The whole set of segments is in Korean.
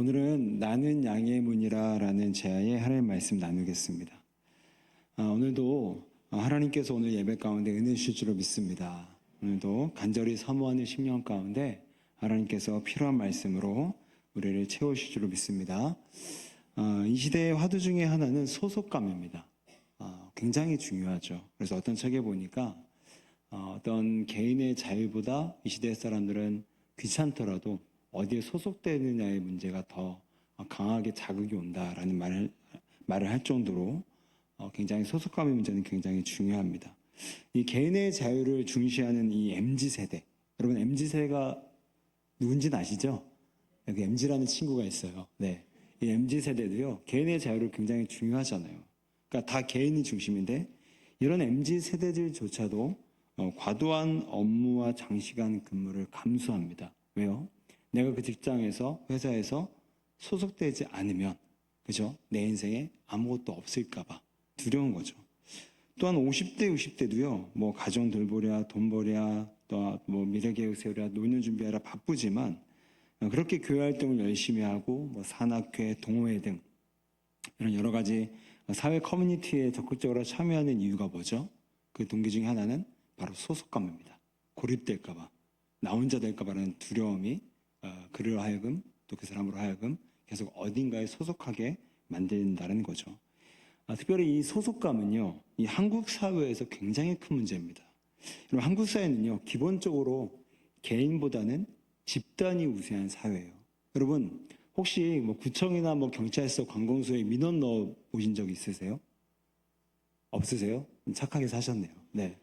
오늘은 나는 양의 문이라 라는 제야의 하나님 말씀 나누겠습니다. 오늘도 하나님께서 오늘 예배 가운데 은혜 주실 줄로 믿습니다. 오늘도 간절히 사모하는 심령 가운데 하나님께서 필요한 말씀으로 우리를 채우실 줄로 믿습니다. 이 시대의 화두 중에 하나는 소속감입니다. 굉장히 중요하죠. 그래서 어떤 책에 보니까 어떤 개인의 자유보다 이 시대 사람들은 귀찮더라도 어디에 소속되느냐의 문제가 더 강하게 자극이 온다라는 말을 할 정도로 굉장히 소속감의 문제는 굉장히 중요합니다. 이 개인의 자유를 중시하는 이 MZ세대, 여러분 MZ세대가 누군지는 아시죠? 여기 MZ라는 친구가 있어요. 네, 이 MZ세대도요 개인의 자유를 굉장히 중요하잖아요. 그러니까 다 개인이 중심인데 이런 MZ세대들조차도 과도한 업무와 장시간 근무를 감수합니다. 왜요? 내가 그 직장에서 회사에서 소속되지 않으면 그죠? 내 인생에 아무것도 없을까봐 두려운 거죠. 또한 50대, 60대도요. 뭐 가정 돌보랴, 돈 벌랴, 또 뭐 미래 계획 세우랴, 노년 준비하라 바쁘지만 그렇게 교회 활동을 열심히 하고 뭐 산악회, 동호회 등 이런 여러 가지 사회 커뮤니티에 적극적으로 참여하는 이유가 뭐죠? 그 동기 중에 하나는 바로 소속감입니다. 고립될까봐, 나 혼자 될까봐라는 두려움이 그를 하여금 또 그 사람으로 하여금 계속 어딘가에 소속하게 만든다는 거죠. 특별히 이 소속감은요, 이 한국 사회에서 굉장히 큰 문제입니다. 여러분, 한국 사회는요, 기본적으로 개인보다는 집단이 우세한 사회예요. 여러분, 혹시 뭐 구청이나 뭐 경찰서 관공서에 민원 넣어 보신 적 있으세요? 없으세요? 착하게 사셨네요. 네.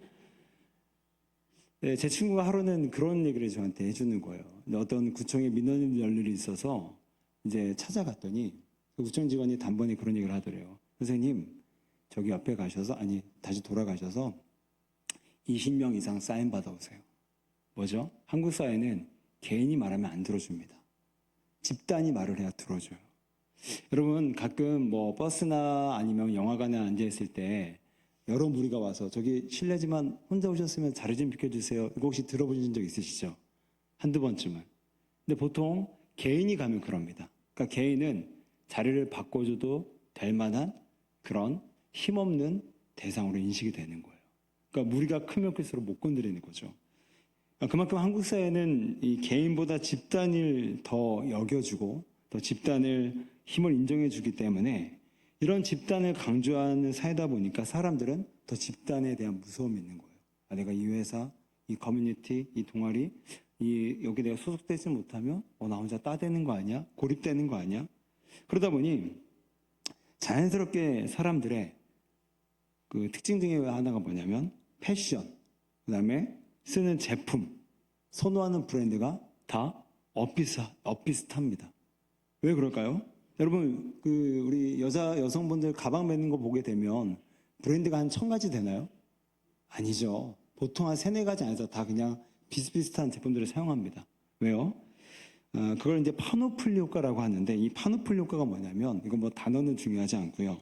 네, 제 친구가 하루는 그런 얘기를 저한테 해주는 거예요. 어떤 구청에 민원이 열 일이 있어서 이제 찾아갔더니 그 구청 직원이 단번에 그런 얘기를 하더래요. 선생님, 저기 옆에 가셔서, 아니, 다시 돌아가셔서 20명 이상 사인 받아오세요. 뭐죠? 한국 사회는 개인이 말하면 안 들어줍니다. 집단이 말을 해야 들어줘요. 여러분, 가끔 뭐 버스나 아니면 영화관에 앉아있을 때 여러 무리가 와서 저기 실례지만 혼자 오셨으면 자리 좀 비켜주세요. 이거 혹시 들어보신 적 있으시죠? 한두 번쯤은. 근데 보통 개인이 가면 그럽니다. 그러니까 개인은 자리를 바꿔줘도 될 만한 그런 힘없는 대상으로 인식이 되는 거예요. 그러니까 무리가 크면 클수록 못 건드리는 거죠. 그만큼 한국 사회는 이 개인보다 집단을 더 여겨주고 더 집단을 힘을 인정해주기 때문에 이런 집단을 강조하는 사회다 보니까 사람들은 더 집단에 대한 무서움이 있는 거예요. 내가 이 회사, 이 커뮤니티, 이 동아리, 여기 내가 소속되지 못하면 나 혼자 따대는 거 아니야? 고립되는 거 아니야? 그러다 보니 자연스럽게 사람들의 그 특징 중에 하나가 뭐냐면 패션, 그 다음에 쓰는 제품, 선호하는 브랜드가 다 엇비슷합니다. 왜 그럴까요? 여러분, 우리 여성분들 가방 매는 거 보게 되면 브랜드가 한 1000가지 되나요? 아니죠. 보통 한 3-4가지 안에서 다 그냥 비슷비슷한 제품들을 사용합니다. 왜요? 그걸 이제 파노플리 효과라고 하는데 이 파노플리 효과가 뭐냐면 이거 뭐 단어는 중요하지 않고요.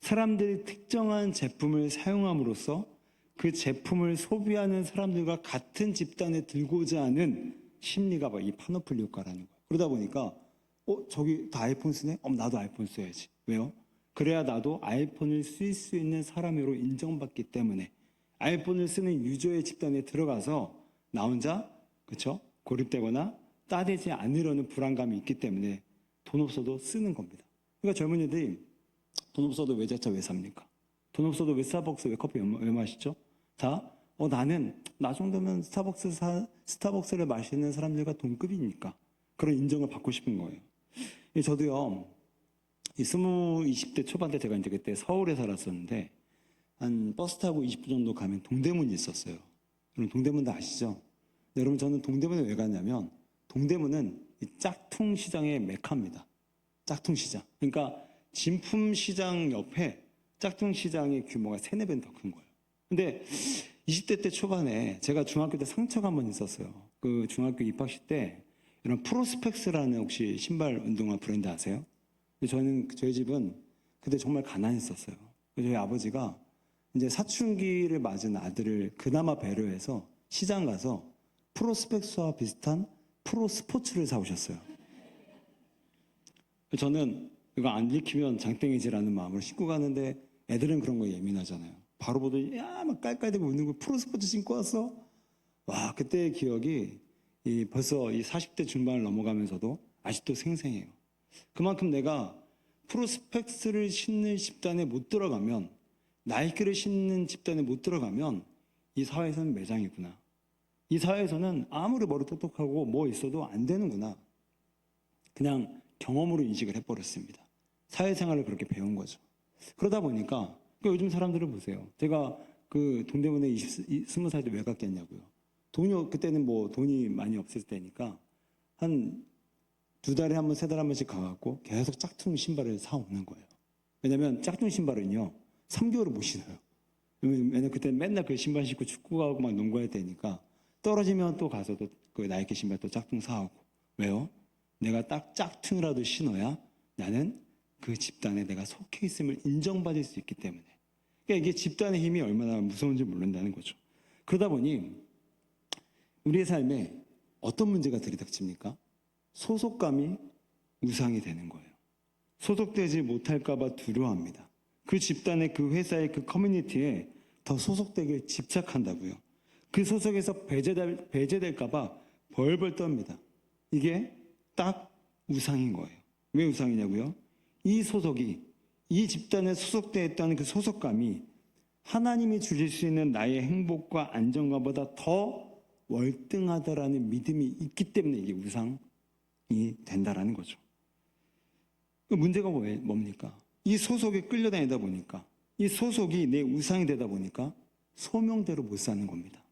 사람들이 특정한 제품을 사용함으로써 그 제품을 소비하는 사람들과 같은 집단에 들고자 하는 심리가 이 파노플리 효과라는 거예요. 그러다 보니까 저기 다 아이폰 쓰네? 나도 아이폰 써야지. 왜요? 그래야 나도 아이폰을 쓸 수 있는 사람으로 인정받기 때문에 아이폰을 쓰는 유저의 집단에 들어가서 나 혼자 그렇죠? 고립되거나 따되지 않으려는 불안감이 있기 때문에 돈 없어도 쓰는 겁니다. 그러니까 젊은이들이 돈 없어도 외제차 왜 삽니까? 돈 없어도 왜 스타벅스 왜 커피 왜 마시죠? 다 나는 나 정도면 스타벅스를 마시는 사람들과 동급이니까 그런 인정을 받고 싶은 거예요. 저도요, 20대 초반 때 제가 이제 그때 서울에 살았었는데, 한 버스 타고 20분 정도 가면 동대문이 있었어요. 여러분, 동대문도 아시죠? 여러분, 저는 동대문에 왜 갔냐면, 동대문은 이 짝퉁 시장의 메카입니다. 짝퉁 시장. 그러니까, 진품 시장 옆에 짝퉁 시장의 규모가 3-4배는 더 큰 거예요. 근데 20대 때 초반에 제가 중학교 때 상처가 한번 있었어요. 그 중학교 입학식 때, 이런 프로스펙스라는 혹시 신발 운동화 브랜드 아세요? 저희 집은 그때 정말 가난했었어요. 저희 아버지가 이제 사춘기를 맞은 아들을 그나마 배려해서 시장 가서 프로스펙스와 비슷한 프로 스포츠를 사오셨어요. 저는 이거 안 지키면 장땡이지라는 마음으로 신고 가는데 애들은 그런 거 예민하잖아요. 바로 보더니 막 깔깔대고 웃는 거 프로스포츠 신고 왔어? 와, 그때의 기억이 벌써 이 40대 중반을 넘어가면서도 아직도 생생해요. 그만큼 내가 프로스펙스를 신는 집단에 못 들어가면, 나이키를 신는 집단에 못 들어가면 이 사회에서는 매장이구나. 이 사회에서는 아무리 머리 똑똑하고 뭐 있어도 안 되는구나. 그냥 경험으로 인식을 해버렸습니다. 사회생활을 그렇게 배운 거죠. 그러다 보니까 요즘 사람들을 보세요. 제가 그 동대문에 20살 때 왜 갔겠냐고요. 그때는 뭐 돈이 많이 없을 때니까 한 2달에 한 번, 3달에 한 번씩 가갖고 계속 짝퉁 신발을 사오는 거예요. 왜냐면 짝퉁 신발은요, 3개월을 못 신어요. 왜냐면 그때 맨날 그 신발 신고 축구하고 막 농구할 때니까 떨어지면 또 가서 또 그 나이키 신발 또 짝퉁 사오고. 왜요? 내가 딱 짝퉁이라도 신어야 나는 그 집단에 내가 속해 있음을 인정받을 수 있기 때문에. 그러니까 이게 집단의 힘이 얼마나 무서운지 모른다는 거죠. 그러다 보니 우리의 삶에 어떤 문제가 들이닥칩니까? 소속감이 우상이 되는 거예요. 소속되지 못할까 봐 두려워합니다. 그 집단의, 그 회사의, 그 커뮤니티에 더 소속되길 집착한다고요. 그 소속에서 배제될까 봐 벌벌 떱니다. 이게 딱 우상인 거예요. 왜 우상이냐고요? 이 소속이, 이 집단에 소속되어 있다는 그 소속감이 하나님이 주실 수 있는 나의 행복과 안정감보다 더 월등하다라는 믿음이 있기 때문에 이게 우상이 된다라는 거죠. 그 문제가 뭡니까? 이 소속에 끌려다니다 보니까, 이 소속이 내 우상이 되다 보니까 소명대로 못 사는 겁니다.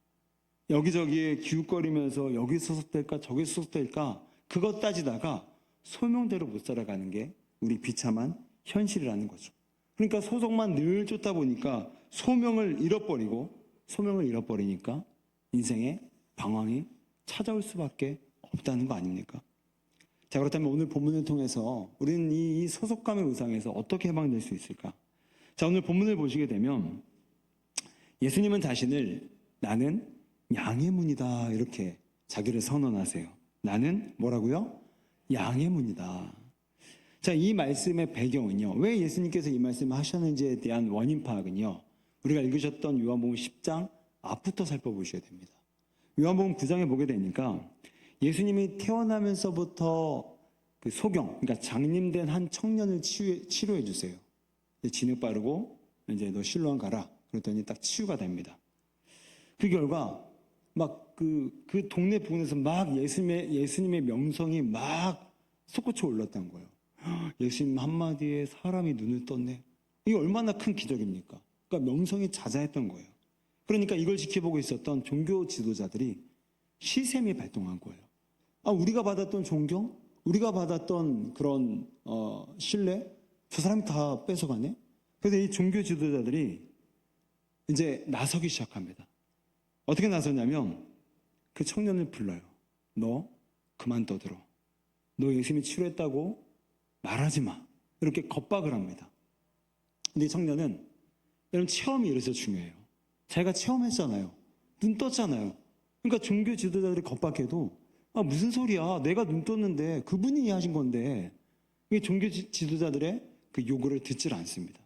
여기저기에 기웃거리면서 여기 소속될까 저기 소속될까 그것 따지다가 소명대로 못 살아가는 게 우리 비참한 현실이라는 거죠. 그러니까 소속만 늘 쫓다 보니까 소명을 잃어버리니까 인생에 방황이 찾아올 수밖에 없다는 거 아닙니까? 자, 그렇다면 오늘 본문을 통해서 우리는 이 소속감의 우상에서 어떻게 해방될 수 있을까? 자, 오늘 본문을 보시게 되면 예수님은 자신을 나는 양의 문이다 이렇게 자기를 선언하세요. 나는 뭐라고요? 양의 문이다. 자, 이 말씀의 배경은요, 왜 예수님께서 이 말씀을 하셨는지에 대한 원인 파악은요, 우리가 읽으셨던 요한복음 10장 앞부터 살펴보셔야 됩니다. 요한복음 9장에 보게 되니까 예수님이 태어나면서부터 그 소경, 그러니까 장님된 한 청년을 치료해 주세요. 진흙 바르고 이제 너 실로암 가라. 그랬더니 딱 치유가 됩니다. 그 결과 막 그 동네 부근에서 막 예수님의 명성이 막 솟구쳐 올랐던 거예요. 예수님 한마디에 사람이 눈을 떴네. 이게 얼마나 큰 기적입니까? 그러니까 명성이 자자했던 거예요. 그러니까 이걸 지켜보고 있었던 종교 지도자들이 시샘이 발동한 거예요. 우리가 받았던 존경, 우리가 받았던 그런 신뢰, 저 사람이 다 뺏어가네. 그래서 이 종교 지도자들이 이제 나서기 시작합니다. 어떻게 나서냐면 그 청년을 불러요. 너 그만 떠들어. 너 예수님이 치료했다고 말하지 마. 이렇게 겁박을 합니다. 근데 이 청년은 여러분 체험이 이래서 중요해요. 자기가 체험했잖아요. 눈 떴잖아요. 그러니까 종교 지도자들이 겁박해도 무슨 소리야. 내가 눈 떴는데 그분이 하신 건데. 이 종교 지도자들의 그 요구를 듣질 않습니다.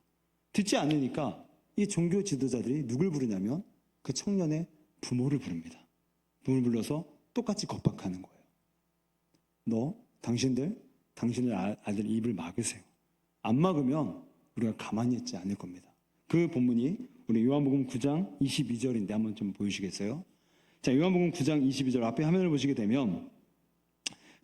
듣지 않으니까 이 종교 지도자들이 누굴 부르냐면 그 청년의 부모를 부릅니다. 부모를 불러서 똑같이 겁박하는 거예요. 당신들 아들 입을 막으세요. 안 막으면 우리가 가만히 있지 않을 겁니다. 그 본문이 우리 요한복음 9장 22절인데 한번 좀 보여주시겠어요? 자, 요한복음 9장 22절 앞에 화면을 보시게 되면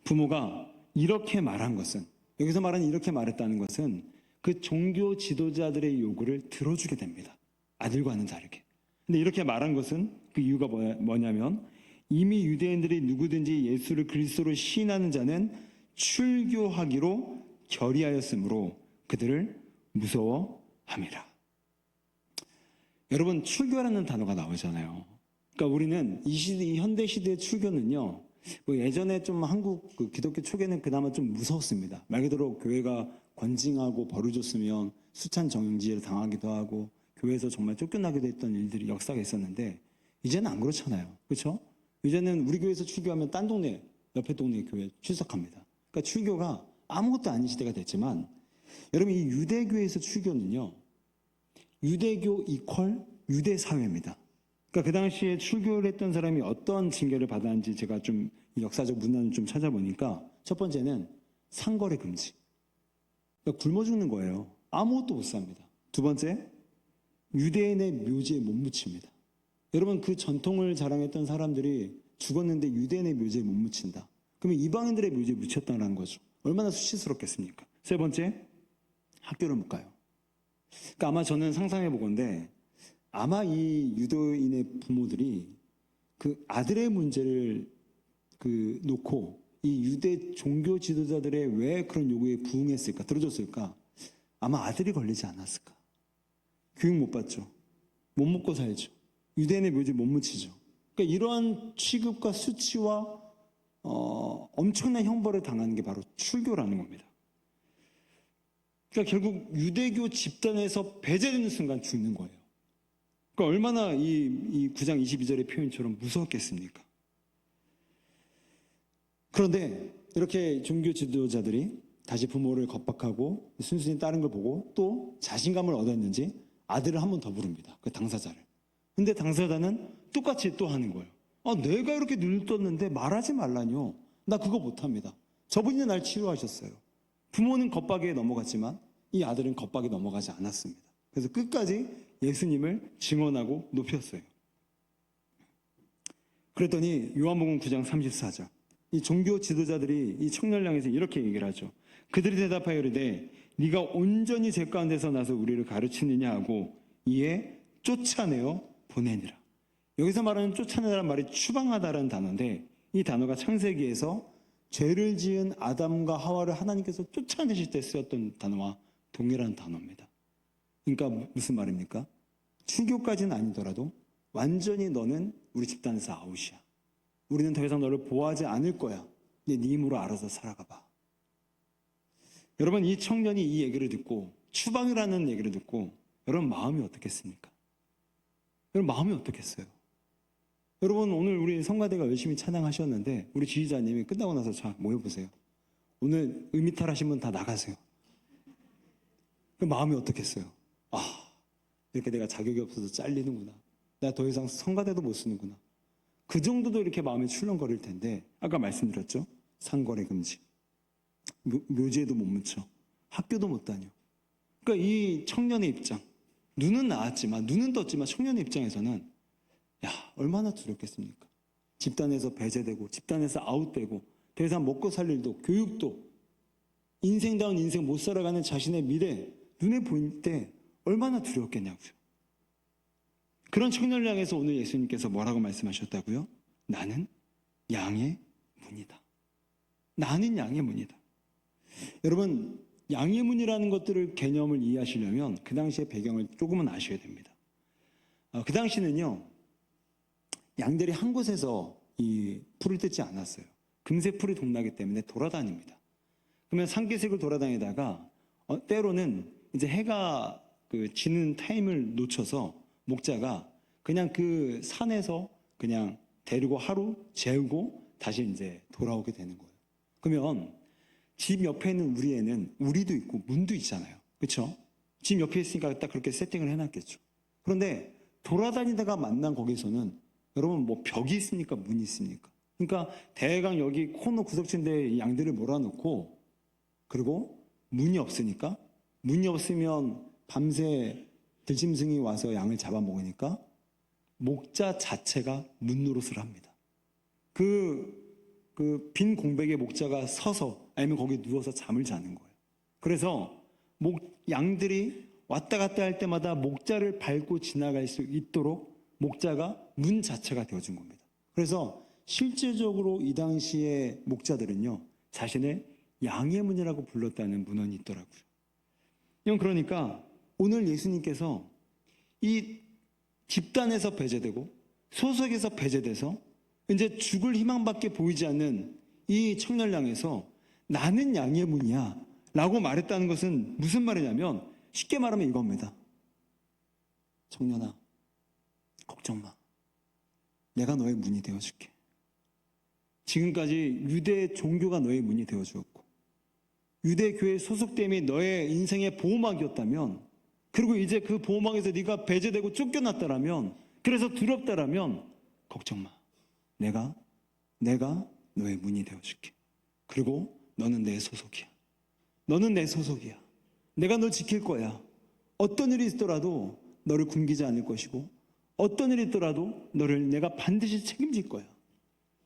부모가 이렇게 말한 것은, 여기서 말하는 이렇게 말했다는 것은 그 종교 지도자들의 요구를 들어주게 됩니다. 아들과는 다르게. 근데 이렇게 말한 것은 그 이유가 뭐냐면 이미 유대인들이 누구든지 예수를 그리스도로 시인하는 자는 출교하기로 결의하였으므로 그들을 무서워함이라. 여러분, 출교라는 단어가 나오잖아요. 그러니까 우리는 이 현대 시대의 출교는요, 뭐 예전에 좀 한국 그 기독교 초기에는 그나마 좀 무서웠습니다. 말 그대로 교회가 권징하고 벌을 줬으면 수찬 정죄를 당하기도 하고 교회에서 정말 쫓겨나기도 했던 일들이 역사가 있었는데 이제는 안 그렇잖아요. 그렇죠? 이제는 우리 교회에서 출교하면 딴 동네, 옆에 동네 교회 출석합니다. 그러니까 출교가 아무것도 아닌 시대가 됐지만 여러분 이 유대교에서 출교는요. 유대교 이퀄 유대 사회입니다. 그러니까 그 당시에 출교를 했던 사람이 어떤 징계를 받았는지 제가 좀 역사적 문헌을 좀 찾아보니까 첫 번째는 상거래 금지. 그러니까 굶어 죽는 거예요. 아무것도 못 삽니다. 두 번째, 유대인의 묘지에 못 묻힙니다. 여러분 그 전통을 자랑했던 사람들이 죽었는데 유대인의 묘지에 못 묻힌다. 그러면 이방인들의 묘지에 묻혔다는 거죠. 얼마나 수치스럽겠습니까? 세 번째, 학교를 못 가요. 그러니까 아마 저는 상상해 보건데 아마 이 유대인의 부모들이 그 아들의 문제를 놓고 이 유대 종교 지도자들의 왜 그런 요구에 부응했을까, 들어줬을까? 아마 아들이 걸리지 않았을까? 교육 못 받죠. 못 먹고 살죠. 유대인의 묘지 못 묻히죠. 그러니까 이러한 취급과 수치와 엄청난 형벌을 당하는 게 바로 출교라는 겁니다. 그러니까 결국 유대교 집단에서 배제되는 순간 죽는 거예요. 그러니까 얼마나 이 9장 22절의 표현처럼 무서웠겠습니까? 그런데 이렇게 종교 지도자들이 다시 부모를 겁박하고 순순히 따른 걸 보고 또 자신감을 얻었는지 아들을 한 번 더 부릅니다. 그 당사자를. 근데 당사자는 똑같이 또 하는 거예요. 내가 이렇게 늙었는데 말하지 말라뇨. 나 그거 못합니다. 저분이 날 치료하셨어요. 부모는 겁박에 넘어갔지만 이 아들은 겁박에 넘어가지 않았습니다. 그래서 끝까지 예수님을 증언하고 높였어요. 그랬더니 요한복음 9장 34절. 이 종교 지도자들이 이 청년을 향해서 이렇게 얘기를 하죠. 그들이 대답하여 이르되 네가 온전히 죄 가운데서 나서 우리를 가르치느냐 하고 이에 쫓아내어 보내니라. 여기서 말하는 쫓아내라는 말이 추방하다라는 단어인데 이 단어가 창세기에서 죄를 지은 아담과 하와를 하나님께서 쫓아내실 때 쓰였던 단어와 동일한 단어입니다. 그러니까 무슨 말입니까? 출교까지는 아니더라도 완전히 너는 우리 집단에서 아웃이야. 우리는 더 이상 너를 보호하지 않을 거야. 네 힘으로 알아서 살아가 봐. 여러분 이 청년이 이 얘기를 듣고 추방이라는 얘기를 듣고 여러분 마음이 어떻겠습니까? 여러분 마음이 어떻겠어요? 여러분 오늘 우리 성가대가 열심히 찬양하셨는데 우리 지휘자님이 끝나고 나서 자 모여보세요. 오늘 의미탈하신 분 다 나가세요. 그 마음이 어떻겠어요? 이렇게 내가 자격이 없어서 잘리는구나. 나 더 이상 성가대도 못 쓰는구나. 그 정도도 이렇게 마음이 출렁거릴 텐데 아까 말씀드렸죠? 상거래 금지. 묘지에도 못 묻혀. 학교도 못 다녀. 그러니까 이 청년의 입장, 눈은 나았지만 눈은 떴지만 청년의 입장에서는 얼마나 두렵겠습니까? 집단에서 배제되고 집단에서 아웃되고 더 이상 먹고 살 일도 교육도 인생다운 인생 못 살아가는 자신의 미래 눈에 보일 때 얼마나 두려웠겠냐고요. 그런 청년을 향해서 오늘 예수님께서 뭐라고 말씀하셨다고요? 나는 양의 문이다. 나는 양의 문이다. 여러분 양의 문이라는 것들을 개념을 이해하시려면 그 당시의 배경을 조금은 아셔야 됩니다. 그 당시는요 양들이 한 곳에서 이 풀을 뜯지 않았어요. 금세 풀이 동나기 때문에 돌아다닙니다. 그러면 산기슭을 돌아다니다가 때로는 이제 해가 지는 타임을 놓쳐서 목자가 그냥 그 산에서 그냥 데리고 하루 재우고 다시 이제 돌아오게 되는 거예요. 그러면 집 옆에 있는 우리에는 우리도 있고 문도 있잖아요. 그렇죠? 집 옆에 있으니까 딱 그렇게 세팅을 해놨겠죠. 그런데 돌아다니다가 만난 거기서는 여러분 뭐 벽이 있습니까? 문이 있습니까? 그러니까 대강 여기 코너 구석진데 양들을 몰아놓고 그리고 문이 없으니까 문이 없으면 밤새 들짐승이 와서 양을 잡아먹으니까 목자 자체가 문 노릇을 합니다. 그 빈 공백에 목자가 서서 아니면 거기 누워서 잠을 자는 거예요. 그래서 양들이 왔다 갔다 할 때마다 목자를 밟고 지나갈 수 있도록 목자가 문 자체가 되어준 겁니다. 그래서 실제적으로 이 당시의 목자들은요 자신을 양의 문이라고 불렀다는 문헌이 있더라고요. 이건 그러니까 오늘 예수님께서 이 집단에서 배제되고 소속에서 배제돼서 이제 죽을 희망밖에 보이지 않는 이 청년을 향해서 나는 양의 문이야 라고 말했다는 것은 무슨 말이냐면 쉽게 말하면 이겁니다. 청년아 걱정 마. 내가 너의 문이 되어줄게. 지금까지 유대 종교가 너의 문이 되어주었고 유대교회 소속됨이 너의 인생의 보호막이었다면, 그리고 이제 그 보호막에서 네가 배제되고 쫓겨났다라면, 그래서 두렵다라면 걱정 마. 내가 너의 문이 되어줄게. 그리고 너는 내 소속이야. 너는 내 소속이야. 내가 너 지킬 거야. 어떤 일이 있더라도 너를 굶기지 않을 것이고, 어떤 일이 있더라도 너를 내가 반드시 책임질 거야.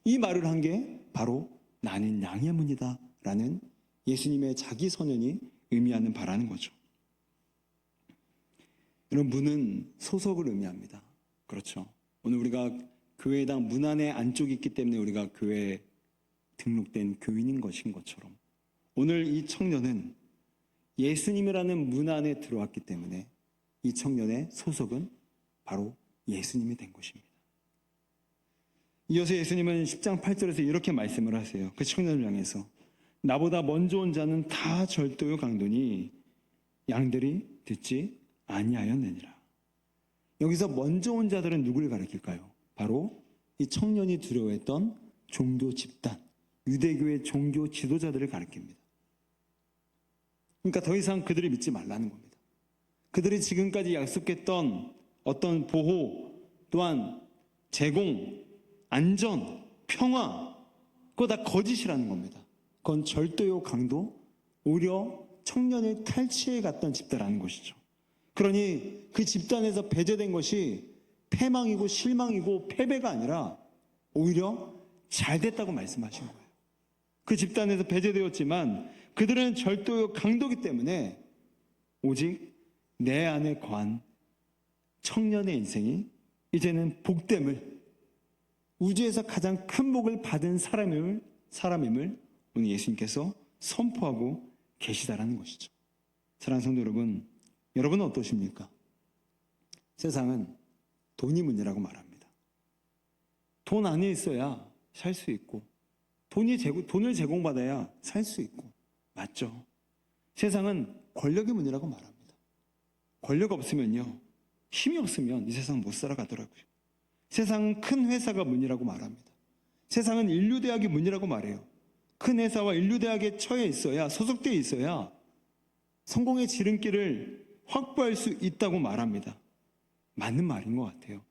이 말을 한 게 바로 나는 양의 문이다 라는 예수님의 자기 선언이 의미하는 바라는 거죠. 이런 문은 소속을 의미합니다. 그렇죠. 오늘 우리가 교회당 문 안에 안쪽이 있기 때문에 우리가 교회에 등록된 교인인 것인 것처럼, 오늘 이 청년은 예수님이라는 문 안에 들어왔기 때문에 이 청년의 소속은 바로 예수님이 된 것입니다. 이어서 예수님은 10장 8절에서 이렇게 말씀을 하세요. 그 청년을 향해서 나보다 먼저 온 자는 다 절도요 강도니 양들이 듣지 아니하였느니라. 여기서 먼저 온 자들은 누구를 가리킬까요? 바로 이 청년이 두려워했던 종교 집단, 유대교의 종교 지도자들을 가리킵니다. 그러니까 더 이상 그들을 믿지 말라는 겁니다. 그들이 지금까지 약속했던 어떤 보호, 또한 제공, 안전, 평화, 그거 다 거짓이라는 겁니다. 그건 절도요 강도, 오히려 청년을 탈취해 갔던 집단이라는 것이죠. 그러니 그 집단에서 배제된 것이 패망이고 실망이고 패배가 아니라 오히려 잘 됐다고 말씀하신 거예요. 그 집단에서 배제되었지만 그들은 절도요 강도이기 때문에 오직 내 안에 거한 청년의 인생이 이제는 복됨을, 우주에서 가장 큰 복을 받은 사람임을 오늘 예수님께서 선포하고 계시다라는 것이죠. 사랑하는 성도 여러분, 여러분은 어떠십니까? 세상은 돈이 문제라고 말합니다. 돈 안에 있어야 살 수 있고, 돈을 제공받아야 살 수 있고, 맞죠? 세상은 권력의 문제라고 말합니다. 권력 없으면요, 힘이 없으면 이 세상 못 살아가더라고요. 세상은 큰 회사가 문이라고 말합니다. 세상은 인류대학이 문이라고 말해요. 큰 회사와 인류대학에 처해 있어야, 소속되어 있어야 성공의 지름길을 확보할 수 있다고 말합니다. 맞는 말인 것 같아요.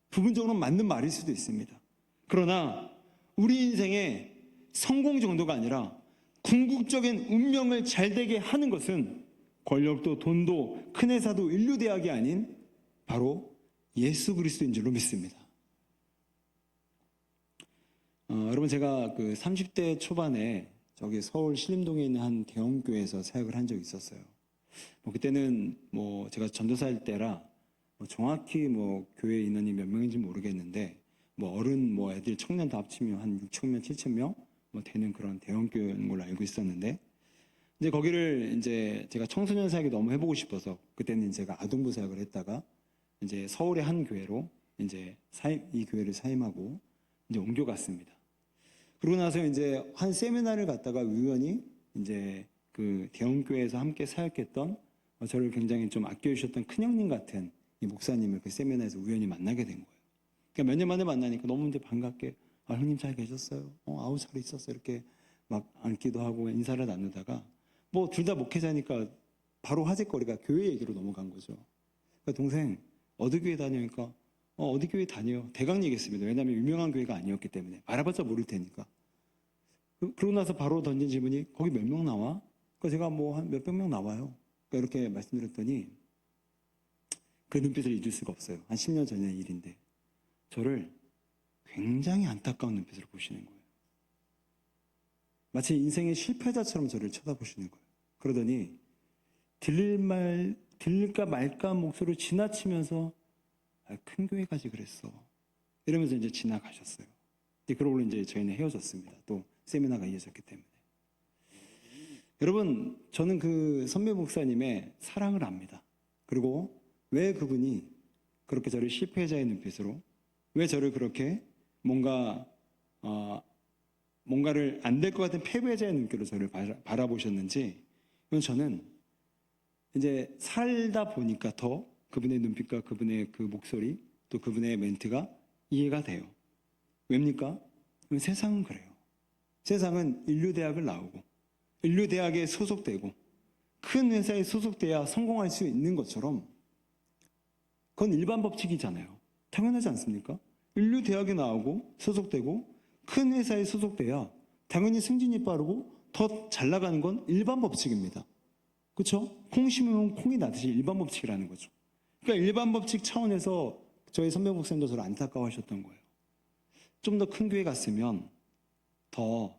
부분적으로 맞는 말일 수도 있습니다. 그러나 우리 인생의 성공 정도가 아니라 궁극적인 운명을 잘되게 하는 것은 권력도 돈도 큰 회사도 인류대학이 아닌 바로 예수 그리스도인 줄로 믿습니다. 여러분, 제가 그 30대 초반에 저기 서울 신림동에 있는 한 대형교회에서 사역을 한 적이 있었어요. 그때는 제가 전도사일 때라 정확히 교회 인원이 몇 명인지 모르겠는데 어른 애들 청년 다 합치면 한 6천 명, 7천 명 되는 그런 대형교회인 걸로 알고 있었는데, 이제 거기를 이제 제가 청소년 사역이 너무 해보고 싶어서 그때는 제가 아동부 사역을 했다가 이제 서울의 한 교회로 이제 이 교회를 사임하고 이제 옮겨갔습니다. 그러고 나서 이제 한 세미나를 갔다가 우연히 이제 그 대형교회에서 함께 사역했던 저를 굉장히 좀 아껴주셨던 큰형님 같은 이 목사님을 그 세미나에서 우연히 만나게 된 거예요. 그러니까 몇 년 만에 만나니까 너무 이제 반갑게 형님 잘 계셨어요? 아우 잘 있었어요. 이렇게 막 앉기도 하고 인사를 나누다가 둘 다 목회자니까 바로 화제거리가 교회 얘기로 넘어간 거죠. 그러니까 동생 어디 교회 다니니까 어디 교회 다녀요? 대강 얘기했습니다. 왜냐하면 유명한 교회가 아니었기 때문에 알아봤자 모를 테니까. 그러고 나서 바로 던진 질문이 거기 몇 명 나와? 그러니까 제가 한 몇백 명 나와요. 그러니까 이렇게 말씀드렸더니 그 눈빛을 잊을 수가 없어요. 한 10년 전의 일인데 저를 굉장히 안타까운 눈빛으로 보시는 거예요. 마치 인생의 실패자처럼 저를 쳐다보시는 거예요. 그러더니 들릴까 말까 목소리를 지나치면서 큰 교회까지 그랬어 이러면서 이제 지나가셨어요. 그러고 이제 저희는 헤어졌습니다. 또 세미나가 이어졌기 때문에. 여러분, 저는 그 선배 목사님의 사랑을 압니다. 그리고 왜 그분이 그렇게 저를 실패자의 눈빛으로, 왜 저를 그렇게 뭔가를 안 될 것 같은 패배자의 눈길로 저를 바라보셨는지, 이건 저는 이제 살다 보니까 더 그분의 눈빛과 그분의 그 목소리, 또 그분의 멘트가 이해가 돼요. 왜입니까? 세상은 그래요. 세상은 인류대학을 나오고 인류대학에 소속되고 큰 회사에 소속돼야 성공할 수 있는 것처럼 그건 일반 법칙이잖아요. 당연하지 않습니까? 인류대학에 나오고 소속되고 큰 회사에 소속돼야 당연히 승진이 빠르고 더 잘 나가는 건 일반 법칙입니다. 그렇죠? 콩 심으면 콩이 나듯이 일반 법칙이라는 거죠. 그러니까 일반 법칙 차원에서 저희 선배 목사님도 저를 안타까워하셨던 거예요. 좀 더 큰 교회 갔으면 더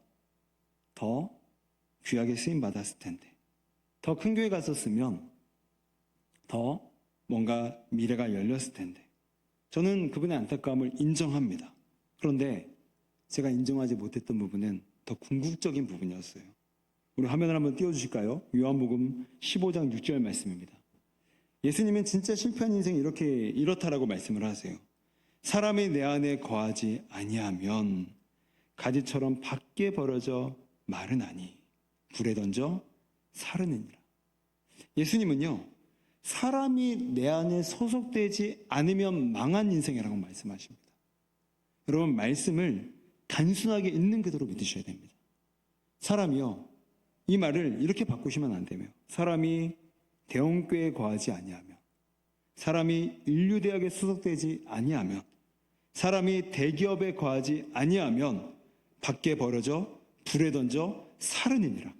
귀하게 쓰임 받았을 텐데, 더 큰 교회 갔었으면 더 뭔가 미래가 열렸을 텐데. 저는 그분의 안타까움을 인정합니다. 그런데 제가 인정하지 못했던 부분은 더 궁극적인 부분이었어요. 우리 화면을 한번 띄워주실까요? 요한복음 15장 6절 말씀입니다. 예수님은 진짜 실패한 인생이 이렇다라고 말씀을 하세요. 사람이 내 안에 거하지 아니하면 가지처럼 밖에 벌어져 마르나니 불에 던져 사르느니라. 예수님은요, 사람이 내 안에 소속되지 않으면 망한 인생이라고 말씀하십니다. 여러분, 말씀을 단순하게 있는 그대로 믿으셔야 됩니다. 사람이요, 이 말을 이렇게 바꾸시면 안 되며, 사람이 대형교회에 거하지 아니하면, 사람이 인류대학에 소속되지 아니하면, 사람이 대기업에 거하지 아니하면 밖에 벌어져 불에 던져 사르느니라.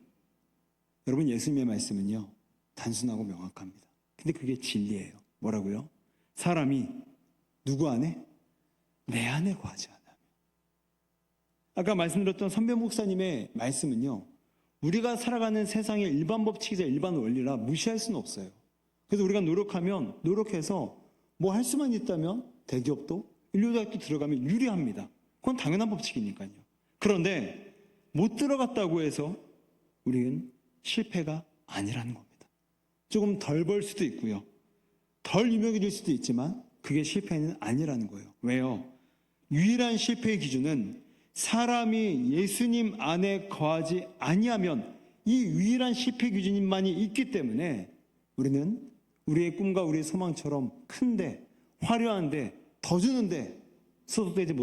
여러분, 예수님의 말씀은요, 단순하고 명확합니다. 근데 그게 진리예요. 뭐라고요? 사람이 누구 안에? 내 안에 거하지 않으면. 아까 말씀드렸던 선배 목사님의 말씀은요, 우리가 살아가는 세상의 일반 법칙이자 일반 원리라 무시할 수는 없어요. 그래서 우리가 노력해서 뭐 할 수만 있다면 대기업도 인류대학도 들어가면 유리합니다. 그건 당연한 법칙이니까요. 그런데 못 들어갔다고 해서 우리는 실패가 아니라는 겁니다. 조금 덜 벌 수도 있고요, 덜 유명해질 수도 있지만 그게 실패는 아니라는 거예요. 왜요? 유일한 실패의 기준은 사람이 예수님 안에 거하지 아니하면, 이 유일한 실패 기준만이 있기 때문에 우리는 우리의 꿈과 우리의 소망처럼 큰데 화려한데 더 주는데 소속되지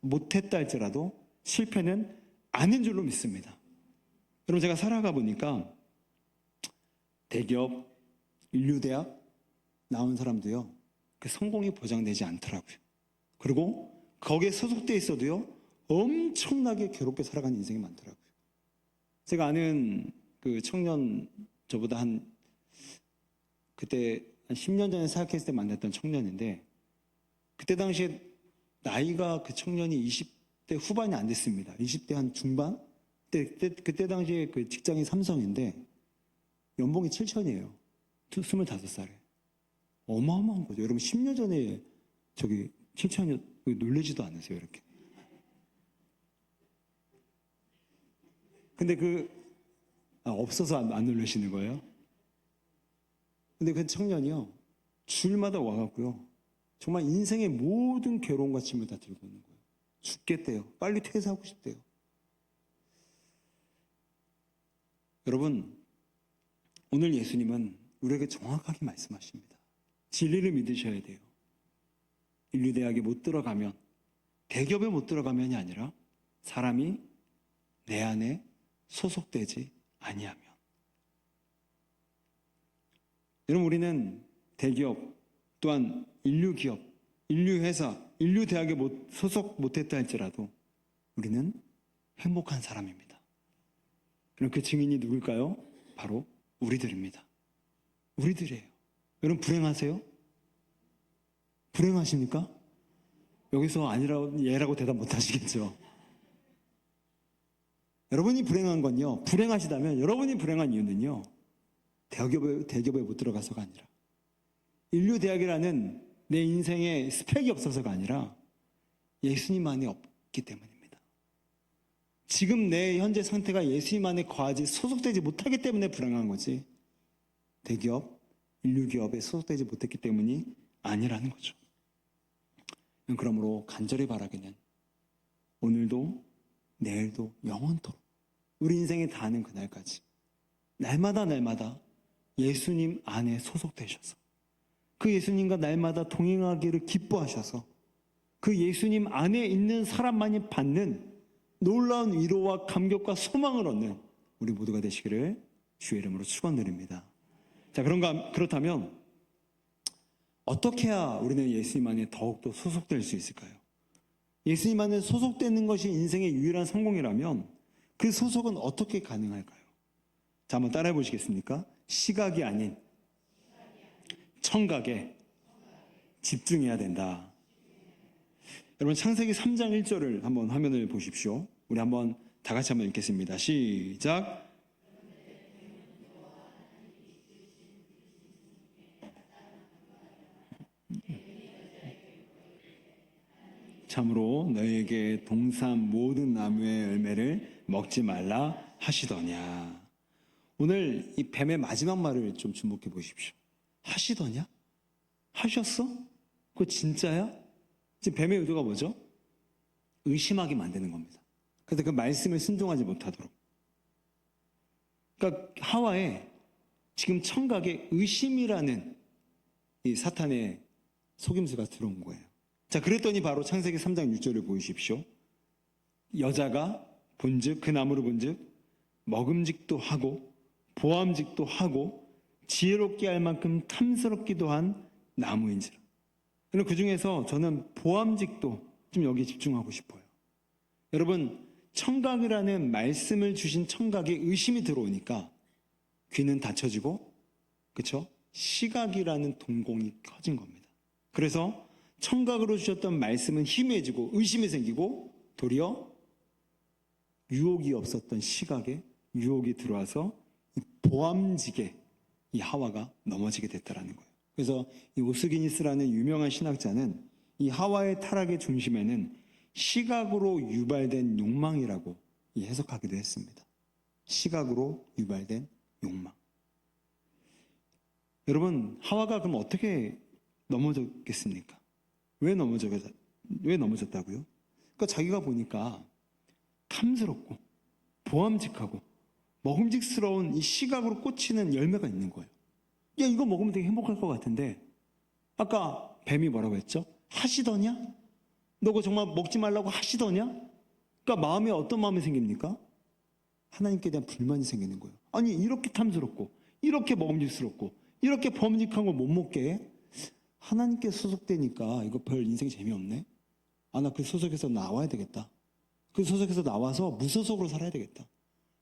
못했다 할지라도 실패는 아닌 줄로 믿습니다. 여러분, 제가 살아가 보니까 대기업, 인류대학 나온 사람도요, 그 성공이 보장되지 않더라고요. 그리고 거기에 소속돼 있어도요, 엄청나게 괴롭게 살아가는 인생이 많더라고요. 제가 아는 그 청년, 저보다 그때 한 10년 전에 사역했을 때 만났던 청년인데, 그때 당시에 나이가 그 청년이 20대 후반이 안 됐습니다. 20대 한 중반? 그때 당시에 그 직장이 삼성인데 연봉이 7천이에요. 25살에. 어마어마한 거죠. 여러분, 10년 전에 7천이 놀라지도 않으세요, 이렇게. 근데 없어서 안 놀라시는 거예요? 근데 그 청년이요, 주일마다 와갖고요, 정말 인생의 모든 괴로움과 짐을 다 들고 오는 거예요. 죽겠대요. 빨리 퇴사하고 싶대요. 여러분, 오늘 예수님은 우리에게 정확하게 말씀하십니다. 진리를 믿으셔야 돼요. 인류대학에 못 들어가면, 대기업에 못 들어가면이 아니라 사람이 내 안에 소속되지 아니하면. 여러분, 우리는 대기업, 또한 인류기업, 인류회사, 인류대학에 소속 못했다 할지라도 우리는 행복한 사람입니다. 그럼 그 증인이 누굴까요? 바로 우리들입니다. 우리들이에요. 여러분, 불행하세요? 불행하십니까? 여기서 아니라고, 예라고 대답 못 하시겠죠? 여러분이 불행한 건요, 불행하시다면 여러분이 불행한 이유는요, 대기업에 못 들어가서가 아니라, 인류대학이라는 내 인생에 스펙이 없어서가 아니라 예수님 안에 없기 때문입니다. 지금 내 현재 상태가 예수님 안에 거하지 소속되지 못하기 때문에 불행한 거지, 대기업, 인류기업에 소속되지 못했기 때문이 아니라는 거죠. 그러므로 간절히 바라기는 오늘도 내일도 영원토록 우리 인생에 닿는 그날까지 날마다 예수님 안에 소속되셔서 그 예수님과 날마다 동행하기를 기뻐하셔서 그 예수님 안에 있는 사람만이 받는 놀라운 위로와 감격과 소망을 얻는 우리 모두가 되시기를 주의 이름으로 축원드립니다. 자, 그렇다면 어떻게 해야 우리는 예수님 안에 더욱더 소속될 수 있을까요? 예수님 안에 소속되는 것이 인생의 유일한 성공이라면 그 소속은 어떻게 가능할까요? 자, 한번 따라해 보시겠습니까? 시각이 아닌 청각에 집중해야 된다. 여러분, 창세기 3장 1절을 한번 화면을 보십시오. 우리 한번 다 같이 한번 읽겠습니다. 시작. 참으로 너에게 동산 모든 나무의 열매를 먹지 말라 하시더냐. 오늘 이 뱀의 마지막 말을 좀 주목해 보십시오. 하시더냐? 하셨어? 그거 진짜야? 지금 뱀의 의도가 뭐죠? 의심하게 만드는 겁니다. 그래서 그 말씀을 순종하지 못하도록. 그러니까 하와에 지금 청각에 의심이라는 이 사탄의 속임수가 들어온 거예요. 자, 그랬더니 바로 창세기 3장 6절을 보십시오. 여자가 본즉 그 나무를 본즉 먹음직도 하고 보암직도 하고 지혜롭게 할 만큼 탐스럽기도 한 나무인지라. 그럼 그 중에서 저는 보암직도 좀 여기 집중하고 싶어요. 여러분, 청각이라는 말씀을 주신 청각에 의심이 들어오니까 귀는 닫혀지고, 그렇죠? 시각이라는 동공이 커진 겁니다. 그래서 청각으로 주셨던 말씀은 희미해지고 의심이 생기고 도리어 유혹이 없었던 시각에 유혹이 들어와서 이 보암직에 이 하와가 넘어지게 됐다라는 거예요. 그래서 이 오스기니스라는 유명한 신학자는 이 하와의 타락의 중심에는 시각으로 유발된 욕망이라고 해석하기도 했습니다. 시각으로 유발된 욕망. 여러분, 하와가 그럼 어떻게 넘어졌겠습니까? 왜 넘어졌다고요? 그러니까 자기가 보니까 탐스럽고 보암직하고 먹음직스러운 이 시각으로 꽂히는 열매가 있는 거예요. 야, 이거 먹으면 되게 행복할 것 같은데 아까 뱀이 뭐라고 했죠? 하시더냐? 너 그거 정말 먹지 말라고 하시더냐? 그러니까 마음에 어떤 마음이 생깁니까? 하나님께 대한 불만이 생기는 거예요. 아니, 이렇게 탐스럽고 이렇게 먹음직스럽고 이렇게 범직한 걸 못 먹게 해? 하나님께 소속되니까 이거 별 인생 재미없네? 아, 나 그 소속에서 나와야 되겠다. 그 소속에서 나와서 무소속으로 살아야 되겠다.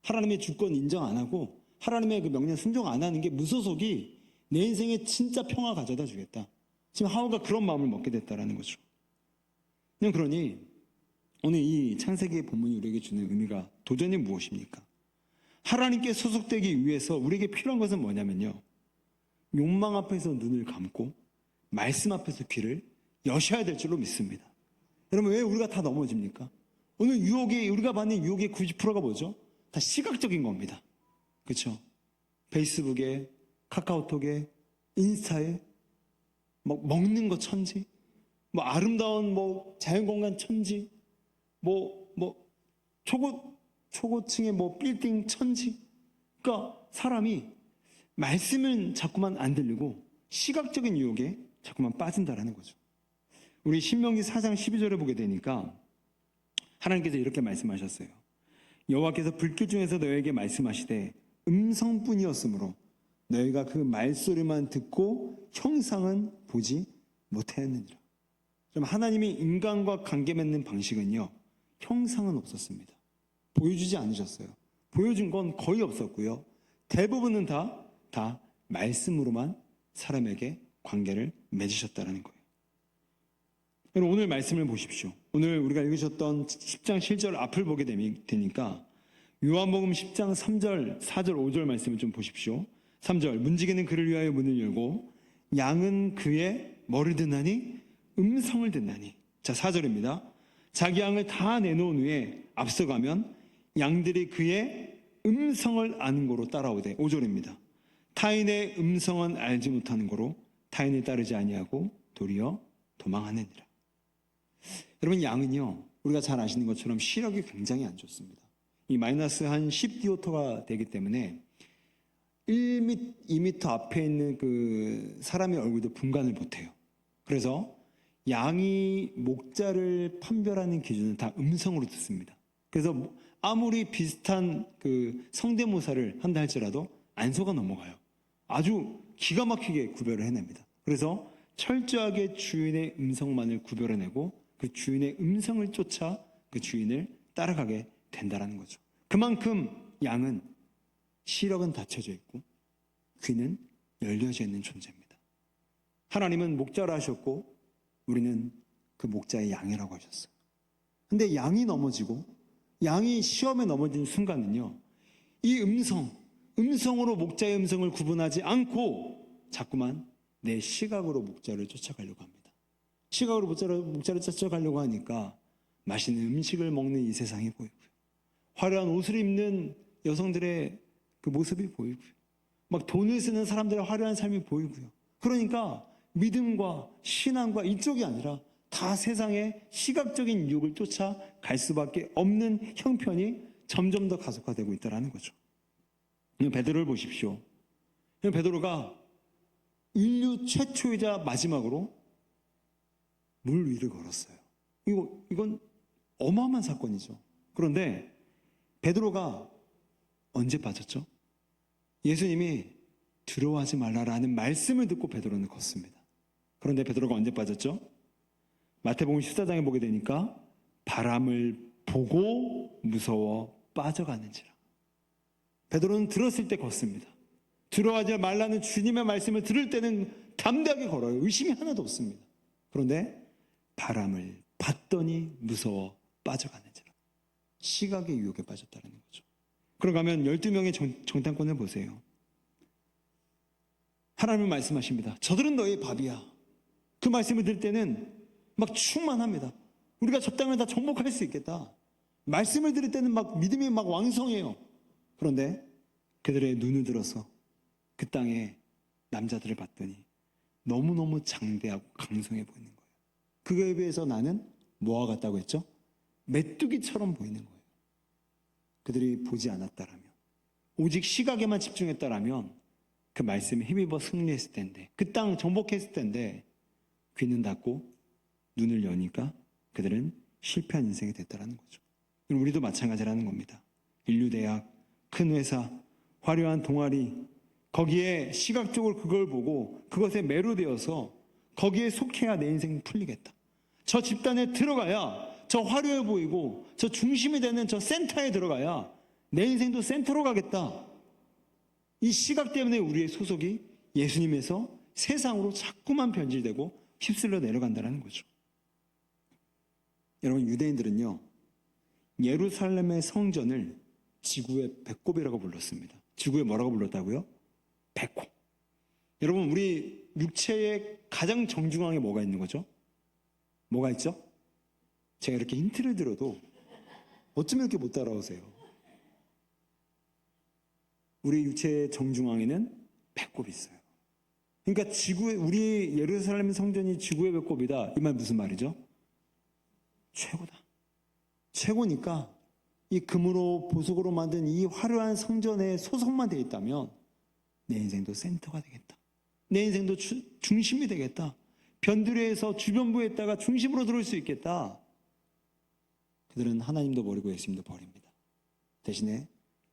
하나님의 주권 인정 안 하고 하나님의 그 명령 순종 안 하는 게 무소속이 내 인생에 진짜 평화 가져다 주겠다. 지금 하와가 그런 마음을 먹게 됐다라는 거죠. 그러니 오늘 이 창세기의 본문이 우리에게 주는 의미가 도전이 무엇입니까? 하나님께 소속되기 위해서 우리에게 필요한 것은 뭐냐면요, 욕망 앞에서 눈을 감고 말씀 앞에서 귀를 여셔야 될 줄로 믿습니다. 여러분, 왜 우리가 다 넘어집니까? 오늘 우리가 받는 유혹의 90%가 뭐죠? 다 시각적인 겁니다. 그렇죠? 페이스북에, 카카오톡에, 인스타에 먹는 거 천지, 아름다운 자연공간 천지, 초고층의 빌딩 천지. 그러니까 사람이 말씀은 자꾸만 안 들리고 시각적인 유혹에 자꾸만 빠진다라는 거죠. 우리 신명기 4장 12절에 보게 되니까 하나님께서 이렇게 말씀하셨어요. 여호와께서 불길 중에서 너에게 말씀하시되 음성뿐이었으므로 너희가 그 말소리만 듣고 형상은 보지 못하였느니라. 그럼 하나님이 인간과 관계 맺는 방식은요, 형상은 없었습니다. 보여주지 않으셨어요. 보여준 건 거의 없었고요. 대부분은 다 말씀으로만 사람에게 관계를 맺으셨다는 거예요. 여러분, 오늘 말씀을 보십시오. 오늘 우리가 읽으셨던 10장 7절 앞을 보게 되니까 요한복음 10장 3절, 4절, 5절 말씀을 좀 보십시오. 3절, 문지기는 그를 위하여 문을 열고 양은 그의 뭐를 듣나니? 음성을 듣나니. 자, 4절입니다. 자기 양을 다 내놓은 후에 앞서가면 양들이 그의 음성을 아는 고로 따라오되. 5절입니다. 타인의 음성은 알지 못하는 고로 타인을 따르지 아니하고 도리어 도망하느니라. 여러분, 양은요, 우리가 잘 아시는 것처럼 시력이 굉장히 안 좋습니다. 이 마이너스 한 10디오토가 되기 때문에 2m 앞에 있는 그 사람의 얼굴도 분간을 못해요. 그래서 양이 목자를 판별하는 기준은 다 음성으로 듣습니다. 그래서 아무리 비슷한 그 성대모사를 한다 할지라도 안소가 넘어가요. 아주 기가 막히게 구별을 해냅니다. 그래서 철저하게 주인의 음성만을 구별해내고 그 주인의 음성을 쫓아 그 주인을 따라가게 된다는 거죠. 그만큼 양은 시력은 닫혀져 있고 귀는 열려져 있는 존재입니다. 하나님은 목자라 하셨고 우리는 그 목자의 양이라고 하셨어요. 근데 양이 넘어지고 양이 시험에 넘어진 순간은요, 이 음성으로 목자의 음성을 구분하지 않고 자꾸만 내 시각으로 목자를 쫓아가려고 합니다. 시각으로 목자를 쫓아가려고 하니까 맛있는 음식을 먹는 이 세상이 보이고요, 화려한 옷을 입는 여성들의 그 모습이 보이고요, 막 돈을 쓰는 사람들의 화려한 삶이 보이고요. 그러니까 믿음과 신앙과 이쪽이 아니라 다 세상의 시각적인 유혹을 쫓아 갈 수밖에 없는 형편이 점점 더 가속화되고 있다는 거죠. 베드로를 보십시오. 베드로가 인류 최초이자 마지막으로 물 위를 걸었어요. 이건 어마어마한 사건이죠. 그런데 베드로가 언제 빠졌죠? 예수님이 들어가지 말라라는 말씀을 듣고 베드로는 걷습니다. 그런데 베드로가 언제 빠졌죠? 마태복음 14장에 보게 되니까 바람을 보고 무서워 빠져가는지라. 베드로는 들었을 때 걷습니다. 들어가지 말라는 주님의 말씀을 들을 때는 담대하게 걸어요. 의심이 하나도 없습니다. 그런데 바람을 봤더니 무서워 빠져가는지라. 시각의 유혹에 빠졌다는 거죠. 그런가 하면 12명의 정탐꾼을 보세요. 하나님은 말씀하십니다. 저들은 너의 밥이야. 그 말씀을 들을 때는 막 충만합니다. 우리가 저 땅을 다 정복할 수 있겠다. 말씀을 들을 때는 막 믿음이 막 왕성해요. 그런데 그들의 눈을 들어서 그 땅의 남자들을 봤더니 너무너무 장대하고 강성해 보이는 거예요. 그거에 비해서 나는 뭐와 같다고 했죠? 메뚜기처럼 보이는 거예요. 그들이 보지 않았다라면, 오직 시각에만 집중했다라면 그 말씀에 힘입어 승리했을 텐데, 그 땅 정복했을 텐데, 귀는 닫고 눈을 여니까 그들은 실패한 인생이 됐다라는 거죠. 우리도 마찬가지라는 겁니다. 인류대학, 큰 회사, 화려한 동아리, 거기에 시각적으로 그걸 보고 그것에 매료되어서 거기에 속해야 내 인생이 풀리겠다. 저 집단에 들어가야, 저 화려해 보이고 저 중심이 되는 저 센터에 들어가야 내 인생도 센터로 가겠다. 이 시각 때문에 우리의 소속이 예수님에서 세상으로 자꾸만 변질되고 휩쓸려 내려간다는 거죠. 여러분, 유대인들은요, 예루살렘의 성전을 지구의 배꼽이라고 불렀습니다. 지구에 뭐라고 불렀다고요? 배꼽. 여러분, 우리 육체의 가장 정중앙에 뭐가 있는 거죠? 뭐가 있죠? 제가 이렇게 힌트를 들어도 어쩌면 이렇게 못 따라오세요. 우리 육체의 정중앙에는 배꼽이 있어요. 그러니까 우리 예루살렘 성전이 지구의 배꼽이다. 이 말 무슨 말이죠? 최고다. 최고니까 이 금으로 보석으로 만든 이 화려한 성전에 소속만 되어 있다면 내 인생도 센터가 되겠다. 내 인생도 중심이 되겠다. 변두리에서 주변부에 있다가 중심으로 들어올 수 있겠다. 그들은 하나님도 버리고 예수님도 버립니다. 대신에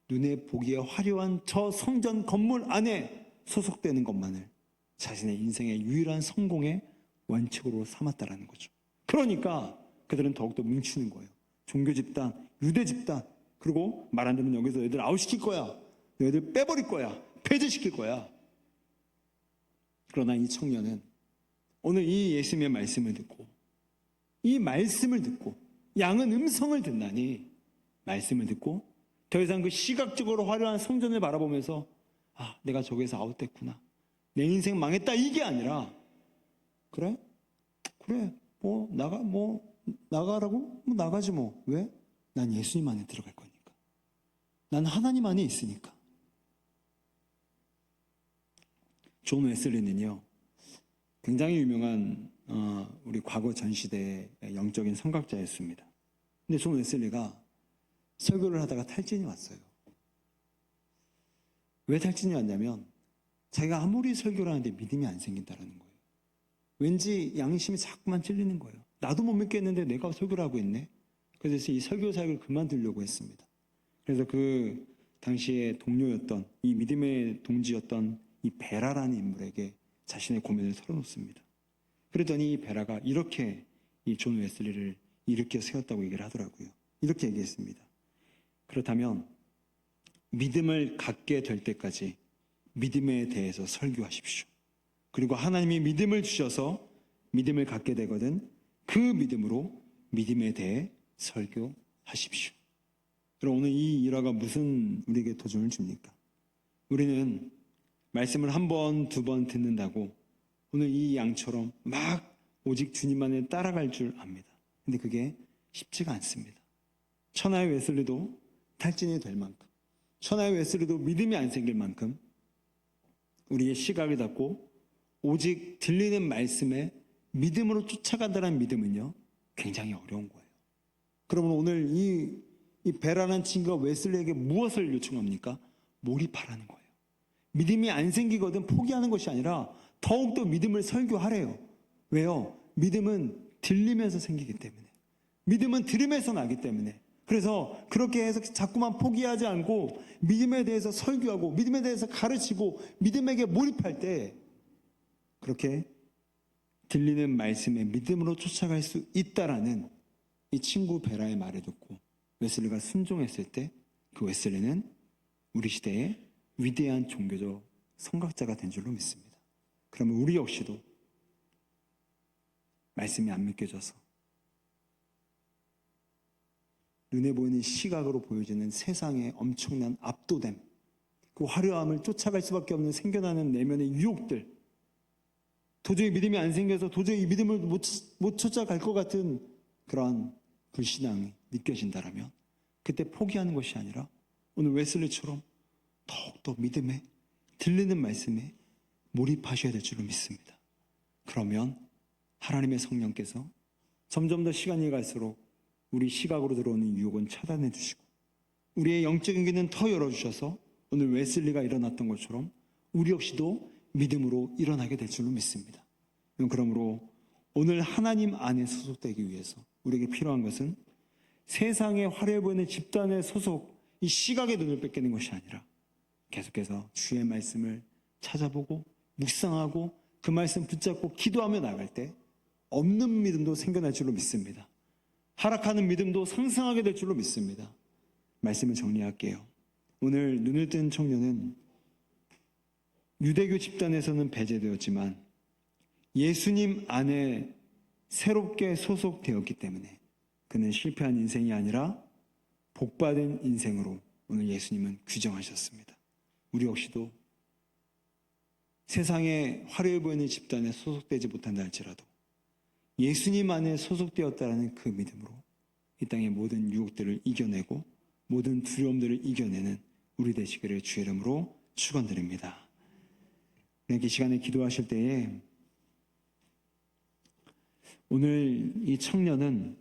눈에 보기에 화려한 저 성전 건물 안에 소속되는 것만을 자신의 인생의 유일한 성공의 원칙으로 삼았다라는 거죠. 그러니까 그들은 더욱더 뭉치는 거예요. 종교 집단, 유대 집단, 그리고 말 안 듣는 여기서 너희들 아웃시킬 거야. 너희들 빼버릴 거야. 폐지시킬 거야. 그러나 이 청년은 오늘 이 예수님의 말씀을 듣고, 이 말씀을 듣고, 양은 음성을 듣나니 말씀을 듣고 더 이상 그 시각적으로 화려한 성전을 바라보면서 내가 저기에서 아웃됐구나, 내 인생 망했다, 이게 아니라 그래 나가라고? 나가지 뭐. 왜? 난 예수님 안에 들어갈 거니까. 난 하나님 안에 있으니까. 존 웨슬리는요, 굉장히 유명한 우리 과거 전시대의 영적인 선각자였습니다. 근데 존 웨슬리가 설교를 하다가 탈진이 왔어요. 왜 탈진이 왔냐면 자기가 아무리 설교를 하는데 믿음이 안 생긴다는 거예요. 왠지 양심이 자꾸만 찔리는 거예요. 나도 못 믿겠는데 내가 설교를 하고 있네. 그래서 이 설교 사역을 그만두려고 했습니다. 그래서 그 당시에 동료였던 이 믿음의 동지였던 이 베라라는 인물에게 자신의 고민을 털어놓습니다. 그랬더니 이 베라가 이렇게 이 존 웨슬리를 일으켜 세웠다고 얘기를 하더라고요. 이렇게 얘기했습니다. 그렇다면 믿음을 갖게 될 때까지 믿음에 대해서 설교하십시오. 그리고 하나님이 믿음을 주셔서 믿음을 갖게 되거든 그 믿음으로 믿음에 대해 설교하십시오. 그럼 오늘 이 일화가 무슨 우리에게 도전을 줍니까? 우리는 말씀을 한 번, 두 번 듣는다고 오늘 이 양처럼 막 오직 주님만을 따라갈 줄 압니다. 근데 그게 쉽지가 않습니다. 천하의 웨슬리도 탈진이 될 만큼, 천하의 웨슬리도 믿음이 안 생길 만큼 우리의 시각을 닫고 오직 들리는 말씀에 믿음으로 쫓아간다는 믿음은요 굉장히 어려운 거예요. 그러면 오늘 이 베라는 친구가 웨슬리에게 무엇을 요청합니까? 몰입하라는 거예요. 믿음이 안 생기거든 포기하는 것이 아니라 더욱더 믿음을 설교하래요. 왜요? 믿음은 들리면서 생기기 때문에, 믿음은 들음에서 나기 때문에. 그래서 그렇게 해서 자꾸만 포기하지 않고 믿음에 대해서 설교하고 믿음에 대해서 가르치고 믿음에게 몰입할 때 그렇게 들리는 말씀에 믿음으로 쫓아갈 수 있다라는 이 친구 베라의 말을 듣고 웨슬리가 순종했을 때 그 웨슬리는 우리 시대의 위대한 종교적 선각자가 된 줄로 믿습니다. 그러면 우리 역시도 말씀이 안 믿겨져서 눈에 보이는 시각으로 보여지는 세상의 엄청난 압도됨, 그 화려함을 쫓아갈 수밖에 없는 생겨나는 내면의 유혹들, 도저히 믿음이 안 생겨서 도저히 이 믿음을 못 쫓아갈 것 같은 그러한 불신앙이 느껴진다라면 그때 포기하는 것이 아니라 오늘 웨슬리처럼 더욱더 믿음에 들리는 말씀에 몰입하셔야 될 줄로 믿습니다. 그러면 하나님의 성령께서 점점 더 시간이 갈수록 우리 시각으로 들어오는 유혹은 차단해 주시고 우리의 영적인 귀는 더 열어주셔서 오늘 웨슬리가 일어났던 것처럼 우리 역시도 믿음으로 일어나게 될 줄로 믿습니다. 그러므로 오늘 하나님 안에 소속되기 위해서 우리에게 필요한 것은 세상에 화려해 보이는 집단의 소속, 이 시각의 눈을 뺏기는 것이 아니라 계속해서 주의 말씀을 찾아보고 묵상하고 그 말씀 붙잡고 기도하며 나갈 때 없는 믿음도 생겨날 줄로 믿습니다. 하락하는 믿음도 상승하게 될 줄로 믿습니다. 말씀을 정리할게요. 오늘 눈을 뜬 청년은 유대교 집단에서는 배제되었지만 예수님 안에 새롭게 소속되었기 때문에 그는 실패한 인생이 아니라 복받은 인생으로 오늘 예수님은 규정하셨습니다. 우리 역시도 세상에 화려해 보이는 집단에 소속되지 못한다 할지라도 예수님 안에 소속되었다는 그 믿음으로 이 땅의 모든 유혹들을 이겨내고 모든 두려움들을 이겨내는 우리 되시기를 주의 이름으로 축원드립니다. 이렇게 시간에 기도하실 때에 오늘 이 청년은